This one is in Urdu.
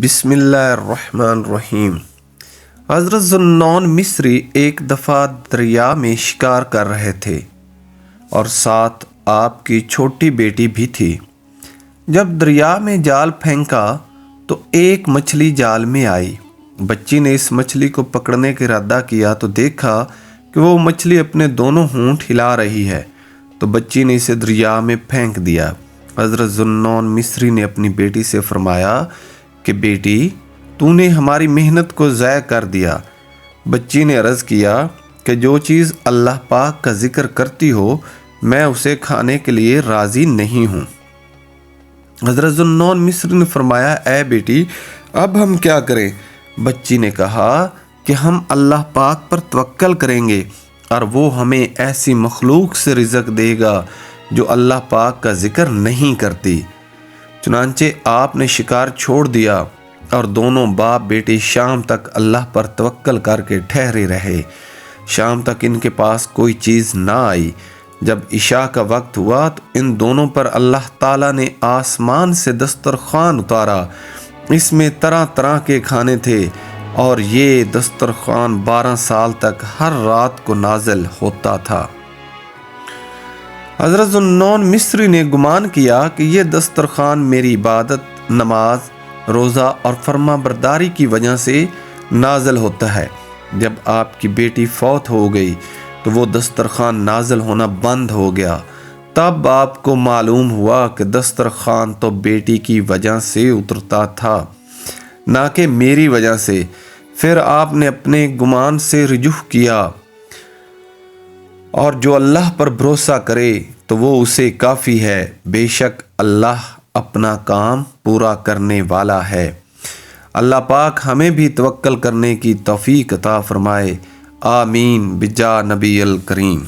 بسم اللہ الرحمن الرحیم۔ حضرت ذوالنون مصری ایک دفعہ دریا میں شکار کر رہے تھے اور ساتھ آپ کی چھوٹی بیٹی بھی تھی۔ جب دریا میں جال پھینکا تو ایک مچھلی جال میں آئی۔ بچی نے اس مچھلی کو پکڑنے کا ارادہ کیا تو دیکھا کہ وہ مچھلی اپنے دونوں ہونٹ ہلا رہی ہے، تو بچی نے اسے دریا میں پھینک دیا۔ حضرت ذوالنون مصری نے اپنی بیٹی سے فرمایا کہ بیٹی، تو نے ہماری محنت کو ضائع کر دیا۔ بچی نے عرض کیا کہ جو چیز اللہ پاک کا ذکر کرتی ہو میں اسے کھانے کے لیے راضی نہیں ہوں۔ حضرت ذوالنون مصری نے فرمایا، اے بیٹی، اب ہم کیا کریں؟ بچی نے کہا کہ ہم اللہ پاک پر توکل کریں گے اور وہ ہمیں ایسی مخلوق سے رزق دے گا جو اللہ پاک کا ذکر نہیں کرتی۔ چنانچہ آپ نے شکار چھوڑ دیا اور دونوں باپ بیٹی شام تک اللہ پر توکل کر کے ٹھہرے رہے۔ شام تک ان کے پاس کوئی چیز نہ آئی۔ جب عشاء کا وقت ہوا تو ان دونوں پر اللہ تعالیٰ نے آسمان سے دسترخوان اتارا۔ اس میں طرح طرح کے کھانے تھے اور یہ دسترخوان 12 سال تک ہر رات کو نازل ہوتا تھا۔ حضرت ذوالنون مصری نے گمان کیا کہ یہ دسترخوان میری عبادت، نماز، روزہ اور فرما برداری کی وجہ سے نازل ہوتا ہے۔ جب آپ کی بیٹی فوت ہو گئی تو وہ دسترخوان نازل ہونا بند ہو گیا۔ تب آپ کو معلوم ہوا کہ دسترخوان تو بیٹی کی وجہ سے اترتا تھا، نہ کہ میری وجہ سے۔ پھر آپ نے اپنے گمان سے رجوع کیا، اور جو اللہ پر بھروسہ کرے تو وہ اسے کافی ہے۔ بے شک اللہ اپنا کام پورا کرنے والا ہے۔ اللہ پاک ہمیں بھی توکل کرنے کی توفیق عطا فرمائے۔ آمین بجاہ نبی الکریم۔